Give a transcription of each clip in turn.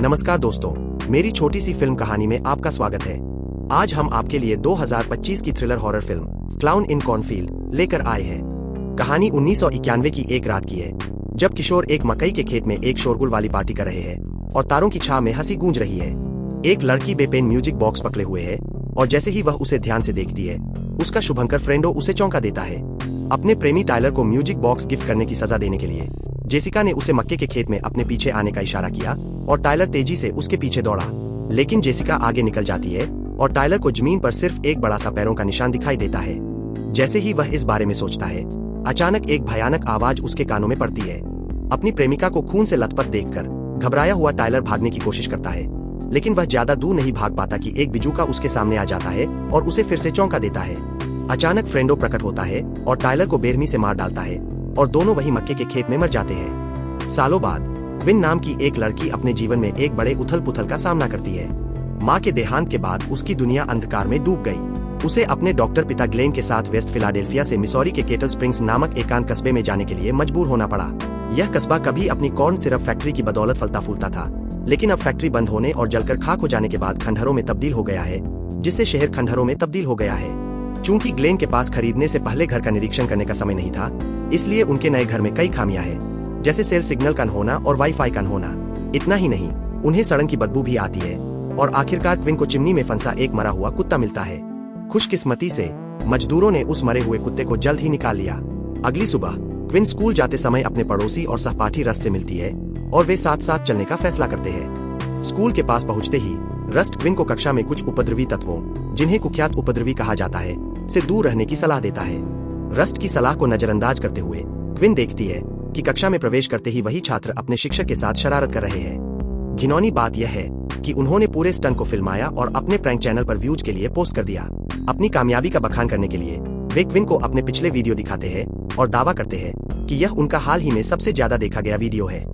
नमस्कार दोस्तों, मेरी छोटी सी फिल्म कहानी में आपका स्वागत है। आज हम आपके लिए 2025 की थ्रिलर हॉरर फिल्म क्लाउन इन कॉर्नफील्ड लेकर आए हैं। कहानी 1991 की एक रात की है, जब किशोर एक मकई के खेत में एक शोरगुल वाली पार्टी कर रहे हैं और तारों की छाव में हंसी गूंज रही है। एक लड़की बेपेन म्यूजिक बॉक्स पकड़े हुए है और जैसे ही वह उसे ध्यान से देखती है, उसका शुभंकर फ्रेंडो उसे चौंका देता है। अपने प्रेमी टाइलर को म्यूजिक बॉक्स गिफ्ट करने की सजा देने के लिए जेसिका ने उसे मक्के के खेत में अपने पीछे आने का इशारा किया और टाइलर तेजी से उसके पीछे दौड़ा। लेकिन जेसिका आगे निकल जाती है और टाइलर को जमीन पर सिर्फ एक बड़ा सा पैरों का निशान दिखाई देता है। जैसे ही वह इस बारे में सोचता है, अचानक एक भयानक आवाज उसके कानों में पड़ती है। अपनी प्रेमिका को खून से लथपथ देखकर घबराया हुआ टाइलर भागने की कोशिश करता है, लेकिन वह ज्यादा दूर नहीं भाग पाता कि एक बिजूका उसके सामने आ जाता है और उसे फिर से चौंका देता है। अचानक फ्रेंडो प्रकट होता है और टाइलर को बेरहमी से मार डालता है और दोनों वही मक्के के खेत में मर जाते हैं। सालों बाद क्विन नाम की एक लड़की अपने जीवन में एक बड़े उथल पुथल का सामना करती है। माँ के देहांत के बाद उसकी दुनिया अंधकार में डूब गई। उसे अपने डॉक्टर पिता ग्लेन के साथ वेस्ट फिलाडेल्फिया से मिसौरी के केटल स्प्रिंग्स नामक एकांत कस्बे में जाने के लिए मजबूर होना पड़ा। यह कस्बा कभी अपनी कॉर्न सिरप फैक्ट्री की बदौलत फलता फूलता था, लेकिन अब फैक्ट्री बंद होने और जलकर खाक हो जाने के बाद खंडहरों में तब्दील हो गया है, जिससे शहर खंडहरों में तब्दील हो गया है। चूंकि ग्लेन के पास खरीदने से पहले घर का निरीक्षण करने का समय नहीं था, इसलिए उनके नए घर में कई खामियां हैं, जैसे सेल सिग्नल का न होना और वाईफाई का न होना। इतना ही नहीं, उन्हें सड़न की बदबू भी आती है और आखिरकार क्विन को चिमनी में फंसा एक मरा हुआ कुत्ता मिलता है। खुशकिस्मती से मजदूरों ने उस मरे हुए कुत्ते को जल्द ही निकाल लिया। अगली सुबह क्विन स्कूल जाते समय अपने पड़ोसी और सहपाठी रस्ट से मिलती है और वे साथ साथ चलने का फैसला करते हैं। स्कूल के पास पहुंचते ही रस्ट क्विन को कक्षा में कुछ उपद्रवी तत्वों, जिन्हें कुख्यात उपद्रवी कहा जाता है, से दूर रहने की सलाह देता है। रस्ट की सलाह को नजरअंदाज करते हुए क्विन देखती है कि कक्षा में प्रवेश करते ही वही छात्र अपने शिक्षक के साथ शरारत कर रहे हैं। घिनौनी बात यह है कि उन्होंने पूरे स्टंट को फिल्माया और अपने प्रैंक चैनल पर व्यूज के लिए पोस्ट कर दिया। अपनी कामयाबी का बखान करने के लिए वे क्विन को अपने पिछले वीडियो दिखाते हैं और दावा करते हैं कि यह उनका हाल ही में सबसे ज्यादा देखा गया वीडियो है।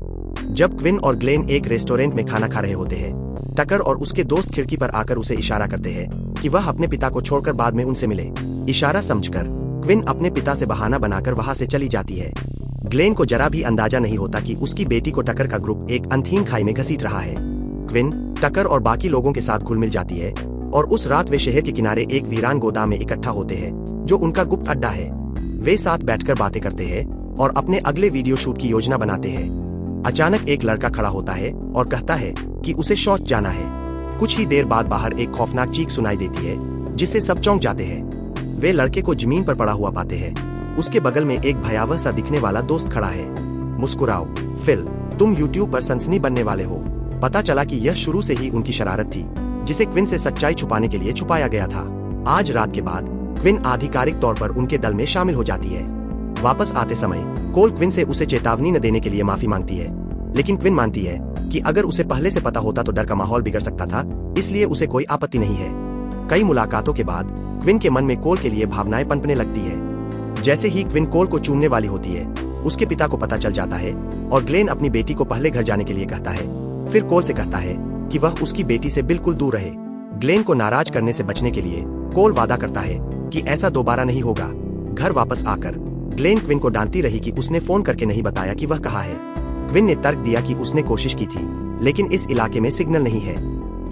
जब क्विन और ग्लेन एक रेस्टोरेंट में खाना खा रहे होते हैं, टकर और उसके दोस्त खिड़की पर आकर उसे इशारा करते हैं कि वह अपने पिता को छोड़कर बाद में उनसे मिले। इशारा समझकर क्विन अपने पिता से बहाना बनाकर वहां से चली जाती है। ग्लेन को जरा भी अंदाजा नहीं होता कि उसकी बेटी को टकर का ग्रुप एक अनथीन खाई में घसीट रहा है। क्विन टकर और बाकी लोगों के साथ घुल मिल जाती है और उस रात वे शहर के किनारे एक वीरान गोदाम में इकट्ठा होते हैं, जो उनका गुप्त अड्डा है। वे साथ बैठकर बातें करते हैं और अपने अगले वीडियो शूट की योजना बनाते हैं। अचानक एक लड़का खड़ा होता है और कहता है कि उसे शौच जाना है। कुछ ही देर बाद बाहर एक खौफनाक चीख सुनाई देती है, जिससे सब चौंक जाते हैं। वे लड़के को जमीन पर पड़ा हुआ पाते हैं। उसके बगल में एक भयावह सा दिखने वाला दोस्त खड़ा है। मुस्कुराओ फिल, तुम यूट्यूब पर सनसनी बनने वाले हो। पता चला कि यह शुरू से ही उनकी शरारत थी, जिसे क्विन से सच्चाई छुपाने के लिए छुपाया गया था। आज रात के बाद क्विन आधिकारिक तौर पर उनके दल में शामिल हो जाती है। वापस आते समय कोल क्विन से उसे चेतावनी न देने के लिए माफी मांगती है, लेकिन क्विन मानती है कि अगर उसे पहले से पता होता तो डर का माहौल बिगड़ सकता था, इसलिए उसे कोई आपत्ति नहीं है। कई मुलाकातों के बाद क्विन के मन में कोल के लिए भावनाएं पनपने लगती है। जैसे ही क्विन कोल को चूमने वाली होती है, उसके पिता को पता चल जाता है और ग्लेन अपनी बेटी को पहले घर जाने के लिए कहता है। फिर कोल से कहता है कि वह उसकी बेटी से बिल्कुल दूर रहे। ग्लेन को नाराज करने से बचने के लिए कोल वादा करता है कि ऐसा दोबारा नहीं होगा। घर वापस आकर ग्लेन क्विन को डांटती रही कि उसने फोन करके नहीं बताया कि वह कहाँ है। क्विन ने तर्क दिया कि उसने कोशिश की थी, लेकिन इस इलाके में सिग्नल नहीं है।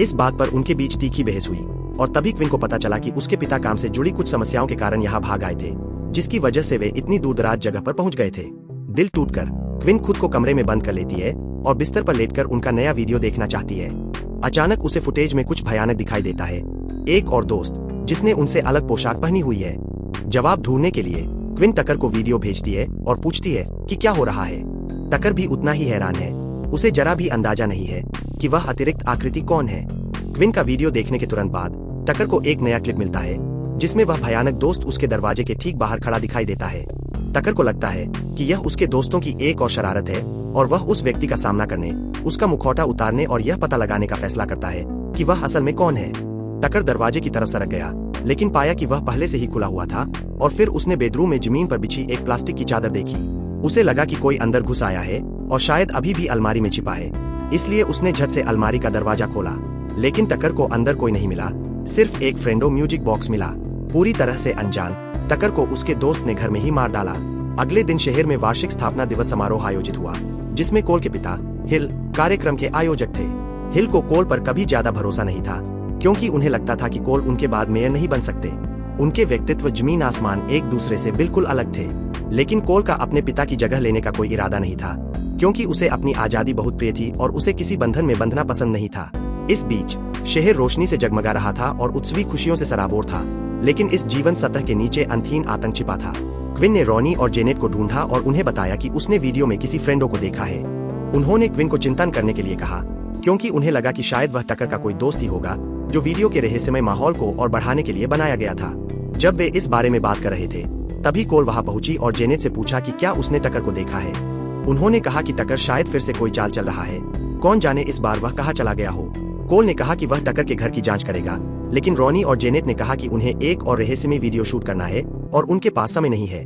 इस बात पर उनके बीच तीखी बहस हुई और तभी क्विन को पता चला कि उसके पिता काम से जुड़ी कुछ समस्याओं के कारण यहाँ भाग आए थे, जिसकी वजह से वे इतनी दूरदराज जगह पर पहुंच गए थे। दिल टूटकर क्विन खुद को कमरे में बंद कर लेती है और बिस्तर पर लेटकर उनका नया वीडियो देखना चाहती है। अचानक उसे फुटेज में कुछ भयानक दिखाई देता है। एक और दोस्त, जिसने उनसे अलग पोशाक पहनी हुई है। जवाब ढूंढने के लिए क्विन टकर को वीडियो भेजती है और पूछती है कि क्या हो रहा है। टकर भी उतना ही हैरान है। उसे जरा भी अंदाजा नहीं है कि वह अतिरिक्त आकृति कौन है। क्विन का वीडियो देखने के तुरंत बाद टकर को एक नया क्लिप मिलता है, जिसमें वह भयानक दोस्त उसके दरवाजे के ठीक बाहर खड़ा दिखाई देता है। टकर को लगता है कि यह उसके दोस्तों की एक और शरारत है और वह उस व्यक्ति का सामना करने, उसका मुखौटा उतारने और यह पता लगाने का फैसला करता है कि वह असल में कौन है। टकर दरवाजे की तरफ सरक गया, लेकिन पाया कि वह पहले से ही खुला हुआ था और फिर उसने बेडरूम में जमीन पर बिछी एक प्लास्टिक की चादर देखी। उसे लगा कि कोई अंदर घुस आया है और शायद अभी भी अलमारी में छिपा है, इसलिए उसने झट से अलमारी का दरवाजा खोला। लेकिन टकर को अंदर कोई नहीं मिला, सिर्फ एक फ्रेंडो म्यूजिक बॉक्स मिला। पूरी तरह से अनजान टकर को उसके दोस्त ने घर में ही मार डाला। अगले दिन शहर में वार्षिक स्थापना दिवस समारोह आयोजित हुआ, जिसमें कोल के पिता हिल कार्यक्रम के आयोजक थे। हिल को कोल पर कभी ज्यादा भरोसा नहीं था, क्योंकि उन्हें लगता था कि कोल उनके बाद मेयर नहीं बन सकते। उनके व्यक्तित्व जमीन आसमान एक दूसरे से बिल्कुल अलग थे। लेकिन कोल का अपने पिता की जगह लेने का कोई इरादा नहीं था, क्योंकि उसे अपनी आजादी बहुत प्रिय थी और उसे किसी बंधन में बंधना पसंद नहीं था। इस बीच शहर रोशनी से जगमगा रहा था और उत्सवी खुशियों से सराबोर था, लेकिन इस जीवन सतह के नीचे अंतहीन आतंक छिपा था। क्विन ने रॉनी और जेनेट को ढूंढा और उन्हें बताया कि उसने वीडियो में किसी फ्रेंडों को देखा है। उन्होंने क्विन को चिंतन करने के लिए कहा, क्योंकि उन्हें लगा कि शायद वह टकर का कोई दोस्त ही होगा जो वीडियो के रहस्यमय माहौल को और बढ़ाने के लिए बनाया गया था। जब वे इस बारे में बात कर रहे थे, तभी कोल वहां पहुंची और जेनेट से पूछा कि क्या उसने टकर को देखा है। उन्होंने कहा कि टकर शायद फिर से कोई चाल चल रहा है, कौन जाने इस बार वह कहाँ चला गया हो। कोल ने कहा कि वह टकर के घर की जांच करेगा, लेकिन रॉनी और जेनेट ने कहा कि उन्हें एक और रहस्यमय वीडियो शूट करना है और उनके पास समय नहीं है।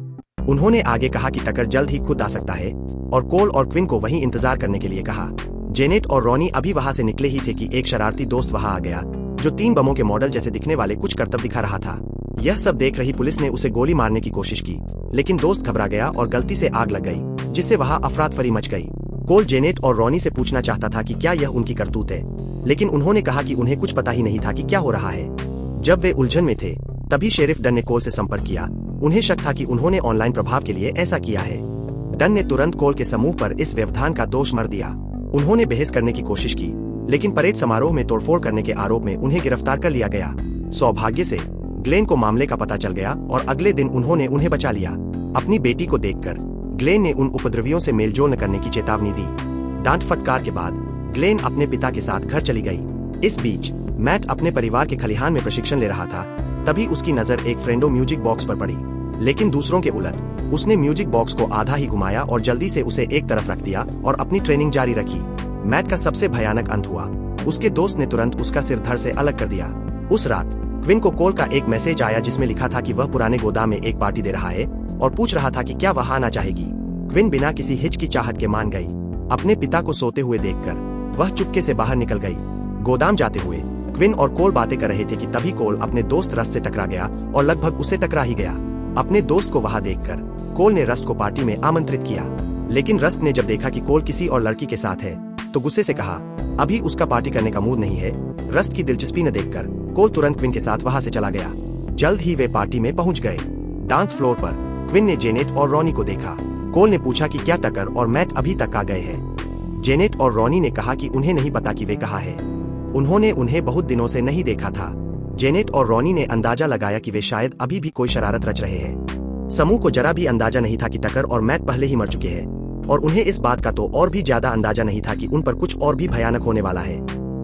उन्होंने आगे कहा कि टकर जल्द ही खुद आ सकता है और कोल और क्विन को वहीं इंतजार करने के लिए कहा। जेनेट और रॉनी अभी वहां से निकले ही थे कि एक शरारती दोस्त वहां आ गया, जो 3 बमों के मॉडल जैसे दिखने वाले कुछ करतब दिखा रहा था। यह सब देख रही पुलिस ने उसे गोली मारने की कोशिश की, लेकिन दोस्त घबरा गया और गलती से आग लग गई, जिससे वहां अफरातफरी मच गई। कोल जेनेट और रॉनी से पूछना चाहता था कि क्या यह उनकी करतूत है, लेकिन उन्होंने कहा कि उन्हें कुछ पता ही नहीं था कि क्या हो रहा है। जब वे उलझन में थे, तभी शेरिफ डन ने कोल से संपर्क किया। उन्हें शक था कि उन्होंने ऑनलाइन प्रभाव के लिए ऐसा किया है। डन ने तुरंत कोल के समूह पर इस व्यवधान का दोष मर दिया। उन्होंने बहस करने की कोशिश की, लेकिन परेड समारोह में तोड़फोड़ करने के आरोप में उन्हें गिरफ्तार कर लिया गया। सौभाग्य से ग्लेन को मामले का पता चल गया और अगले दिन उन्होंने उन्हें बचा लिया। अपनी बेटी को देखकर ग्लेन ने उन उपद्रवियों से मेलजोल न करने की चेतावनी दी। डांट फटकार के बाद ग्लेन अपने पिता के साथ घर चली गई। इस बीच मैट अपने परिवार के खलिहान में प्रशिक्षण ले रहा था। तभी उसकी नजर एक फ्रेंडो म्यूजिक बॉक्स पर पड़ी, लेकिन दूसरों के उलट उसने म्यूजिक बॉक्स को आधा ही घुमाया और जल्दी से उसे एक तरफ रख दिया और अपनी ट्रेनिंग जारी रखी। मैट का सबसे भयानक अंत हुआ। उसके दोस्त ने तुरंत उसका सिर धड़ से अलग कर दिया। उस रात क्विन को कोल का एक मैसेज आया जिसमें लिखा था कि वह पुराने गोदाम में एक पार्टी दे रहा है और पूछ रहा था कि क्या वह आना चाहेगी। क्विन बिना किसी हिचकिचाहट के मान गई। अपने पिता को सोते हुए देखकर वह चुपके से बाहर निकल गई। गोदाम जाते हुए क्विन और कोल बातें कर रहे थे कि तभी कोल अपने दोस्त रस्ट से टकरा गया और लगभग उसे टकरा ही गया। अपने दोस्त को वहां देखकर कोल ने रस्ट को पार्टी में आमंत्रित किया, लेकिन रस्ट ने जब देखा कि कोल किसी और लड़की के साथ है तो गुस्से से कहा अभी उसका पार्टी करने का मूड नहीं है। रस्ट की दिलचस्पी न देखकर कोल तुरंत क्विन के साथ वहां से चला गया। जल्द ही वे पार्टी में पहुंच गए। डांस फ्लोर पर क्विन ने जेनेट और रॉनी को देखा। कोल ने पूछा कि क्या टकर और मैट अभी तक आ गए हैं। जेनेट और रॉनी ने कहा कि उन्हें नहीं पता कि वे कहाँ हैं। उन्होंने उन्हें बहुत दिनों से नहीं देखा था। जेनेट और रॉनी ने अंदाजा लगाया कि वे शायद अभी भी कोई शरारत रच रहे हैं। समूह को जरा भी अंदाजा नहीं था कि टकर और मैट पहले ही मर चुके हैं, और उन्हें इस बात का तो और भी ज्यादा अंदाजा नहीं था कि उन पर कुछ और भी भयानक होने वाला है।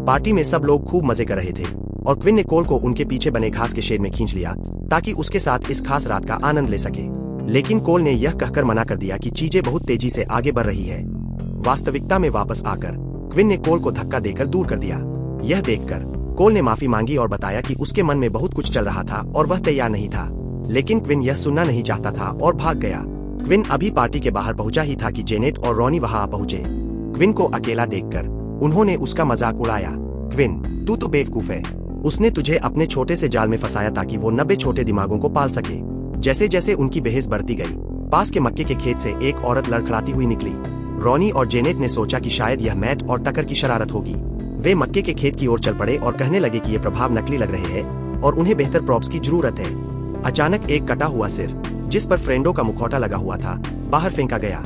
पार्टी में सब लोग खूब मजे कर रहे थे और क्विन ने कोल को उनके पीछे बने घास के शेड में खींच लिया ताकि उसके साथ इस खास रात का आनंद ले सके। लेकिन कोल ने यह कहकर मना कर दिया कि चीजें बहुत तेजी से आगे बढ़ रही है। वास्तविकता में वापस आकर क्विन ने कोल को धक्का देकर दूर कर दिया। यह देखकर कोल ने माफी मांगी और बताया कि उसके मन में बहुत कुछ चल रहा था और वह तैयार नहीं था। लेकिन क्विन यह सुनना नहीं चाहता था और भाग गया। क्विन अभी पार्टी के बाहर पहुंचा ही था कि जेनेट और रॉनी वहां आ पहुंचे। क्विन को अकेला देखकर उन्होंने उसका मजाक उड़ाया। क्विन, तू तो बेवकूफ है। उसने तुझे अपने छोटे से जाल में फंसाया ताकि वो 90 छोटे दिमागों को पाल सके। जैसे जैसे उनकी बहस बढ़ती गई, पास के मक्के के खेत से एक औरत लड़खड़ाती हुई निकली। रॉनी और जेनेट ने सोचा कि शायद यह मैट और टकर की शरारत होगी। वे मक्के के खेत की ओर चल पड़े और कहने लगे कि ये प्रभाव नकली लग रहे हैं और उन्हें बेहतर प्रॉप्स की जरूरत है। अचानक एक कटा हुआ सिर, जिस पर फ्रेंडो का मुखौटा लगा हुआ था, बाहर फेंका गया।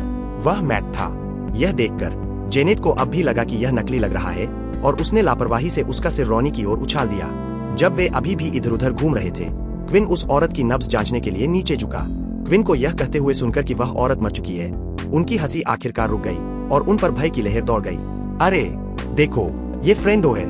वह मैट था। यह देखकर जेनेट को अब भी लगा कि यह नकली लग रहा है और उसने लापरवाही से उसका सिर रॉनी की ओर उछाल दिया। जब वे अभी भी इधर उधर घूम रहे थे, क्विन उस औरत की नब्ज जांचने के लिए नीचे झुका। क्विन को यह कहते हुए सुनकर कि वह औरत मर चुकी है, उनकी हंसी आखिरकार रुक गई और उन पर भय की लहर दौड़ गई। अरे देखो, ये फ्रेंडो है।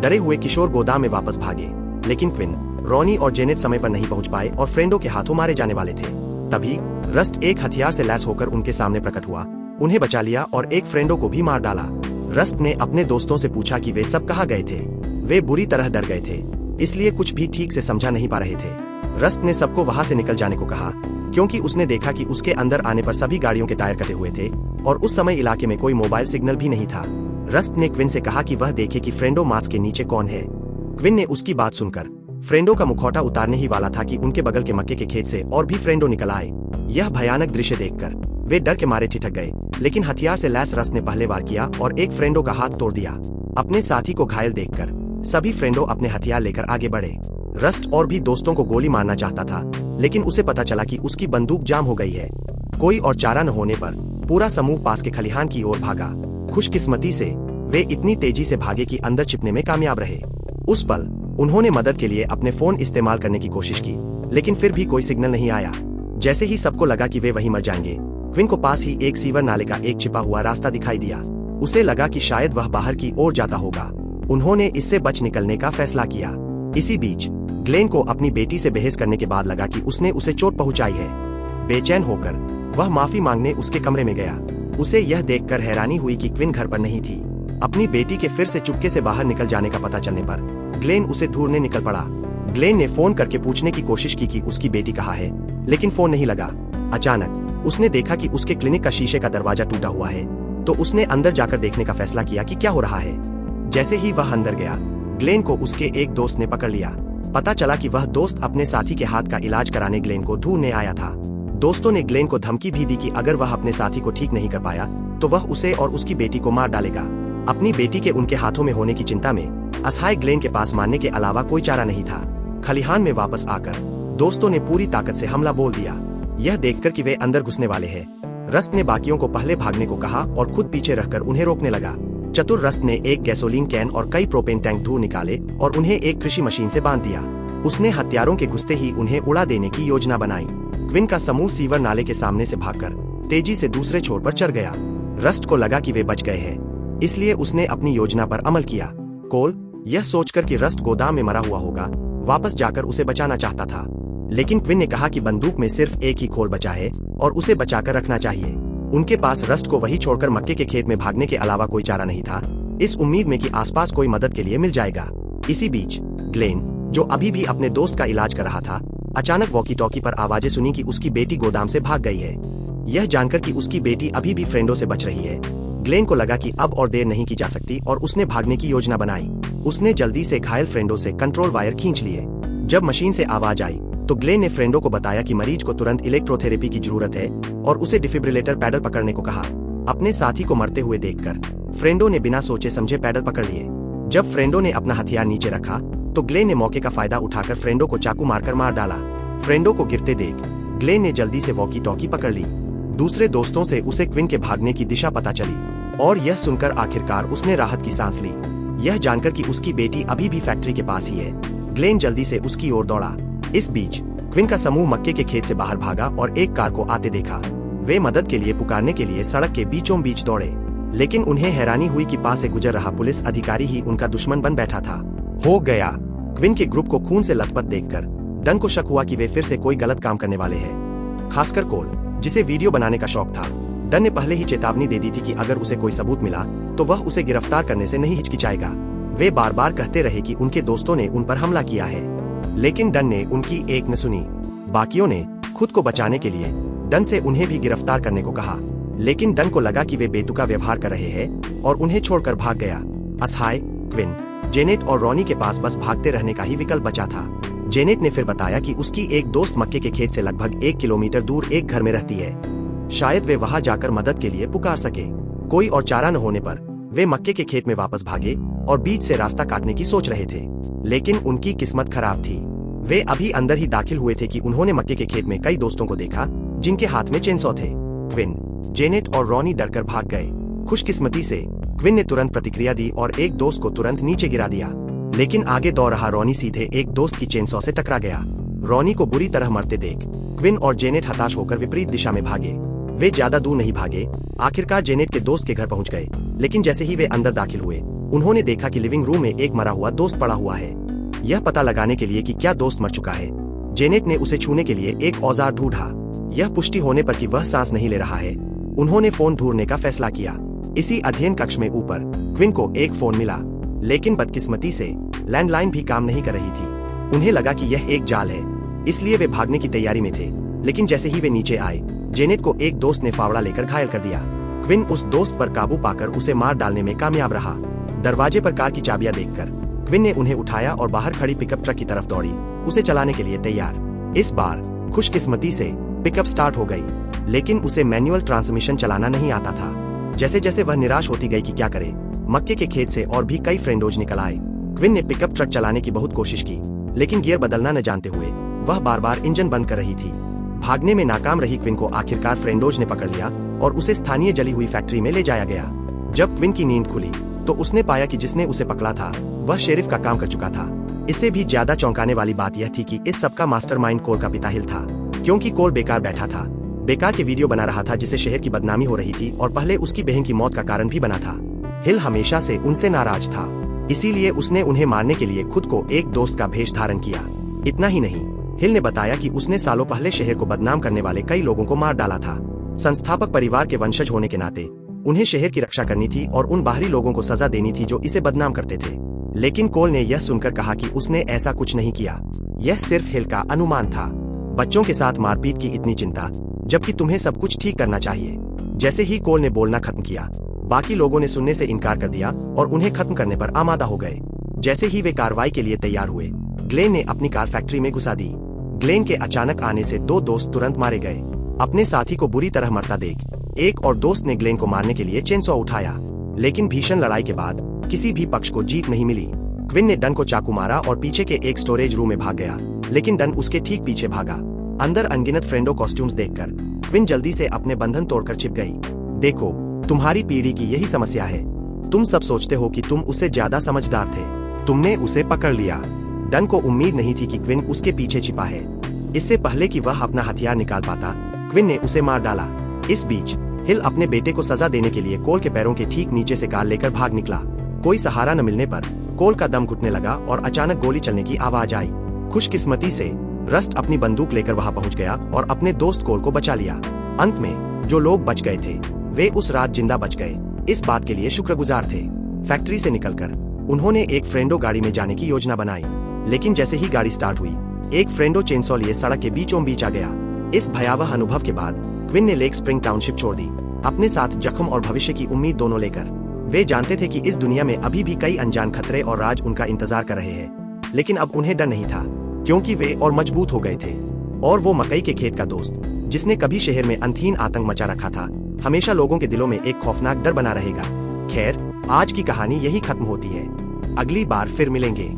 डरे हुए किशोर गोदाम में वापस भागे, लेकिन क्विन, रॉनी और जेनेट समय पर नहीं पहुंच पाए और फ्रेंडो के हाथों मारे जाने वाले थे। तभी रस्ट एक हथियार से लैस होकर उनके सामने प्रकट हुआ, उन्हें बचा लिया और एक फ्रेंडो को भी मार डाला। रस्ट ने अपने दोस्तों से पूछा कि वे सब कहाँ गए थे। वे बुरी तरह डर गए थे, इसलिए कुछ भी ठीक से समझा नहीं पा रहे थे। रस्ट ने सबको वहां से निकल जाने को कहा, क्योंकि उसने देखा कि उसके अंदर आने पर सभी गाड़ियों के टायर कटे हुए थे और उस समय इलाके में कोई मोबाइल सिग्नल भी नहीं था। रस्ट ने क्विन से कहा कि वह देखे कि फ्रेंडो मास्क के नीचे कौन है। क्विन ने उसकी बात सुनकर फ्रेंडो का मुखौटा उतारने ही वाला था कि उनके बगल के मक्के के खेत से और भी फ्रेंडो निकल आए। यह भयानक दृश्य देखकर वे डर के मारे ठिठक गए, लेकिन हथियार से लैस रस्ट ने पहले वार किया और एक फ्रेंडो का हाथ तोड़ दिया। अपने साथी को घायल देखकर सभी फ्रेंडो अपने हथियार लेकर आगे बढ़े। रस्ट और भी दोस्तों को गोली मारना चाहता था, लेकिन उसे पता चला कि उसकी बंदूक जाम हो गई है। कोई और चारा न होने पर पूरा समूह पास के खलिहान की ओर भागा। खुशकिस्मती से वे इतनी तेजी से भागे कि अंदर छिपने में कामयाब रहे। उस पल उन्होंने मदद के लिए अपने फोन इस्तेमाल करने की कोशिश की, लेकिन फिर भी कोई सिग्नल नहीं आया। जैसे ही सबको लगा कि वे वहीं मर जाएंगे, क्विन को पास ही एक सीवर नाले का एक छिपा हुआ रास्ता दिखाई दिया। उसे लगा कि शायद वह बाहर की ओर जाता होगा। उन्होंने इससे बच निकलने का फैसला किया। इसी बीच ग्लेन को अपनी बेटी से बहस करने के बाद लगा कि उसने उसे चोट पहुंचाई है। बेचैन होकर वह माफी मांगने उसके कमरे में गया। उसे यह देखकर हैरानी हुई कि क्विन घर पर नहीं थी। अपनी बेटी के फिर से चुपके से बाहर निकल जाने का पता चलने पर ग्लेन उसे ढूंढने निकल पड़ा। ग्लेन ने फोन करके पूछने की कोशिश की कि उसकी बेटी कहाँ है, लेकिन फोन नहीं लगा। अचानक उसने देखा कि उसके क्लिनिक का शीशे का दरवाजा टूटा हुआ है, तो उसने अंदर जाकर देखने का फैसला किया कि क्या हो रहा है। जैसे ही वह अंदर गया, ग्लेन को उसके एक दोस्त ने पकड़ लिया। पता चला कि वह दोस्त अपने साथी के हाथ का इलाज कराने ग्लेन को ढूंढने आया था। दोस्तों ने ग्लेन को धमकी भी दी कि अगर वह अपने साथी को ठीक नहीं कर पाया तो वह उसे और उसकी बेटी को मार डालेगा। अपनी बेटी के उनके हाथों में होने की चिंता में असहाय ग्लेन के पास मारने के अलावा कोई चारा नहीं था। खलिहान में वापस आकर दोस्तों ने पूरी ताकत से हमला बोल दिया। यह देखकर कि वे अंदर घुसने वाले हैं, रस्ट ने बाकियों को पहले भागने को कहा और खुद पीछे रहकर उन्हें रोकने लगा। चतुर रस्ट ने एक गैसोलीन कैन और कई प्रोपेन टैंक ढूंढ निकाले और उन्हें एक कृषि मशीन से बांध दिया। उसने हत्यारों के घुसते ही उन्हें उड़ा देने की योजना बनाई। क्विन का समूह सीवर नाले के सामने से भागकर तेजी से दूसरे छोर पर चढ़ गया। रस्ट को लगा कि वे बच गए हैं, इसलिए उसने अपनी योजना पर अमल किया। कोल यह सोचकर कि रस्ट गोदाम में मरा हुआ होगा, वापस जाकर उसे बचाना चाहता था, लेकिन क्विन ने कहा कि बंदूक में सिर्फ एक ही खोल बचा है और उसे बचाकर रखना चाहिए। उनके पास रस्ट को वही छोड़कर मक्के के खेत में भागने के अलावा कोई चारा नहीं था, इस उम्मीद में कि आसपास कोई मदद के लिए मिल जाएगा। इसी बीच ग्लेन, जो अभी भी अपने दोस्त का इलाज कर रहा था, अचानक वॉकी टॉकी पर आवाजें सुनी कि उसकी बेटी गोदाम से भाग गई है। यह जानकर कि उसकी बेटी अभी भी फ्रेंडों से बच रही है, ग्लेन को लगा कि अब और देर नहीं की जा सकती और उसने भागने की योजना बनाई। उसने जल्दी से घायल फ्रेंडों से कंट्रोल वायर खींच लिए। जब मशीन से आवाज आई तो ग्लेन ने फ्रेंडों को बताया कि मरीज को तुरंत इलेक्ट्रोथेरेपी की जरूरत है और उसे डिफिब्रिलेटर पैडल पकड़ने को कहा। अपने साथी को मरते हुए देखकर फ्रेंडों ने बिना सोचे समझे पैडल पकड़ लिए। जब फ्रेंडों ने अपना हथियार नीचे रखा तो ग्लेन ने मौके का फायदा उठाकर फ्रेंडों को चाकू मारकर मार डाला। फ्रेंडों को गिरते देख ग्लेन ने जल्दी से वॉकी टॉकी पकड़ ली। दूसरे दोस्तों से उसे क्विन के भागने की दिशा पता चली और यह सुनकर आखिरकार उसने राहत की सांस ली। यह जानकर कि उसकी बेटी अभी भी फैक्ट्री के पास ही है, ग्लेन जल्दी से उसकी ओर दौड़ा। इस बीच क्विन का समूह मक्के के खेत से बाहर भागा और एक कार को आते देखा। वे मदद के लिए पुकारने के लिए सड़क के बीचों बीच दौड़े, लेकिन उन्हें हैरानी हुई कि पास से गुजर रहा पुलिस अधिकारी ही उनका दुश्मन बन बैठा था। हो गया। क्विन के ग्रुप को खून से लथपथ देखकर डन को शक हुआ कि वे फिर से कोई गलत काम करने वाले हैं। खासकर कोल, जिसे वीडियो बनाने का शौक था। डन ने पहले ही चेतावनी दे दी थी कि अगर उसे कोई सबूत मिला तो वह उसे गिरफ्तार करने से नहीं हिचकिचाएगा। वे बार बार कहते रहे कि उनके दोस्तों ने उन पर हमला किया है, लेकिन डन ने उनकी एक न सुनी। बाकियों ने खुद को बचाने के लिए डन से उन्हें भी गिरफ्तार करने को कहा, लेकिन डन को लगा कि वे बेतुका व्यवहार कर रहे हैं और उन्हें छोड़कर भाग गया। असहाय क्विन, जेनेट और रॉनी के पास बस भागते रहने का ही विकल्प बचा था। जेनेट ने फिर बताया कि उसकी एक दोस्त मक्के के खेत से लगभग 1 किलोमीटर दूर एक घर में रहती है। शायद वे वहां जाकर मदद के लिए पुकार सके। कोई और चारा न होने पर वे मक्के के खेत में वापस भागे और बीच से रास्ता काटने की सोच रहे थे, लेकिन उनकी किस्मत खराब थी। वे अभी अंदर ही दाखिल हुए थे कि उन्होंने मक्के के खेत में कई दोस्तों को देखा जिनके हाथ में चेनसॉ थे। क्विन, जेनेट और रॉनी डरकर भाग गए। खुशकिस्मती से क्विन ने तुरंत प्रतिक्रिया दी और एक दोस्त को तुरंत नीचे गिरा दिया, लेकिन आगे दौड़ रहा रॉनी सीधे एक दोस्त की चेनसॉ से टकरा गया। रॉनी को बुरी तरह मरते देख क्विन और जेनेट हताश होकर विपरीत दिशा में भागे। वे ज्यादा दूर नहीं भागे, आखिरकार जेनेट के दोस्त के घर पहुंच गए, लेकिन जैसे ही वे अंदर दाखिल हुए उन्होंने देखा कि लिविंग रूम में एक मरा हुआ दोस्त पड़ा हुआ है। यह पता लगाने के लिए कि क्या दोस्त मर चुका है, जेनेट ने उसे छूने के लिए एक औजार ढूंढा। यह पुष्टि होने पर कि वह सांस नहीं ले रहा है, उन्होंने फोन ढूंढने का फैसला किया। इसी अध्ययन कक्ष में ऊपर क्विन को एक फोन मिला, लेकिन बदकिस्मती से लैंडलाइन भी काम नहीं कर रही थी। उन्हें लगा कि यह एक जाल है, इसलिए वे भागने की तैयारी में थे, लेकिन जैसे ही वे नीचे आए जेनेट को एक दोस्त ने फावड़ा लेकर घायल कर दिया। क्विन उस दोस्त पर काबू पाकर उसे मार डालने में कामयाब रहा। दरवाजे पर कार की चाबियां देखकर क्विन ने उन्हें उठाया और बाहर खड़ी पिकअप ट्रक की तरफ दौड़ी, उसे चलाने के लिए तैयार। इस बार खुशकिस्मती से पिकअप स्टार्ट हो गई। लेकिन उसे मैनुअल ट्रांसमिशन चलाना नहीं आता था। जैसे जैसे वह निराश होती गई कि क्या करे, मक्के के खेत से और भी कई फ्रेंडोज निकल आए। क्विन ने पिकअप ट्रक चलाने की बहुत कोशिश की, लेकिन गियर बदलना न जानते हुए वह बार बार इंजन बंद कर रही थी। भागने में नाकाम रही क्विन को आखिरकार फ्रेंडोज ने पकड़ लिया और उसे स्थानीय जली हुई फैक्ट्री में ले जाया गया। जब क्विन की नींद खुली तो उसने पाया कि जिसने उसे पकड़ा था वह शेरिफ का काम कर चुका था। इससे भी ज्यादा चौंकाने वाली बात यह थी कि इस सबका मास्टरमाइंड कोल का पिता हिल था, क्योंकि कोल बेकार बैठा था, बेकार के वीडियो बना रहा था जिससे शहर की बदनामी हो रही थी और पहले उसकी बहन की मौत का कारण भी बना था। हिल हमेशा से उनसे नाराज था, इसीलिए उसने उन्हें मारने के लिए खुद को एक दोस्त का भेष धारण किया। इतना ही नहीं, हिल ने बताया कि उसने सालों पहले शहर को बदनाम करने वाले कई लोगों को मार डाला था। संस्थापक परिवार के वंशज होने के नाते उन्हें शहर की रक्षा करनी थी और उन बाहरी लोगों को सजा देनी थी जो इसे बदनाम करते थे। लेकिन कोल ने यह सुनकर कहा कि उसने ऐसा कुछ नहीं किया, यह सिर्फ हिल का अनुमान था। बच्चों के साथ मारपीट की इतनी चिंता, जबकि तुम्हें सब कुछ ठीक करना चाहिए। जैसे ही कोल ने बोलना खत्म किया, बाकी लोगों ने सुनने से इनकार कर दिया और उन्हें खत्म करने पर आमादा हो गए। जैसे ही वे कार्रवाई के लिए तैयार हुए, ग्लेन ने अपनी कार फैक्ट्री में घुसा दी। ग्लेन के अचानक आने से दो दोस्त तुरंत मारे गए। अपने साथी को बुरी तरह मरता देख एक और दोस्त ने ग्लेन को मारने के लिए चेनसॉ उठाया, लेकिन भीषण लड़ाई के बाद किसी भी पक्ष को जीत नहीं मिली। क्विन ने डन को चाकू मारा और पीछे के एक स्टोरेज रूम में भाग गया, लेकिन डन उसके ठीक पीछे भागा। अंदर अनगिनत फ्रेंडो कॉस्ट्यूम्स देखकर क्विन जल्दी से अपने बंधन तोड़कर छिप गई। देखो, तुम्हारी पीढ़ी की यही समस्या है, तुम सब सोचते हो कि तुम उससे ज्यादा समझदार थे, तुमने उसे पकड़ लिया। डन को उम्मीद नहीं थी कि क्विन उसके पीछे छिपा है। इससे पहले कि वह अपना हथियार निकाल पाता, क्विन ने उसे मार डाला। इस बीच हिल अपने बेटे को सजा देने के लिए कोल के पैरों के ठीक नीचे से कार लेकर भाग निकला। कोई सहारा न मिलने पर कोल का दम घुटने लगा और अचानक गोली चलने की आवाज आई। खुशकिस्मती से रस्ट अपनी बंदूक लेकर वहां पहुंच गया और अपने दोस्त कोल को बचा लिया। अंत में जो लोग बच गए थे वे उस रात जिंदा बच गए, इस बात के लिए शुक्रगुजार थे। फैक्ट्री से निकलकर उन्होंने एक फ्रेंडो गाड़ी में जाने की योजना बनाई, लेकिन जैसे ही गाड़ी स्टार्ट हुई, एक फ्रेंडो चेनसॉ लिए सड़क के बीचों बीच आ गया। इस भयावह अनुभव के बाद क्विन ने लेक स्प्रिंग टाउनशिप छोड़ दी, अपने साथ जख्म और भविष्य की उम्मीद दोनों लेकर। वे जानते थे कि इस दुनिया में अभी भी कई अनजान खतरे और राज उनका इंतजार कर रहे हैं, लेकिन अब उन्हें डर नहीं था, क्योंकि वे और मजबूत हो गए थे। और वो मकई के खेत का दोस्त, जिसने कभी शहर में अनथीन आतंक मचा रखा था, हमेशा लोगों के दिलों में एक खौफनाक डर बना रहेगा। खैर, आज की कहानी यही खत्म होती है। अगली बार फिर मिलेंगे।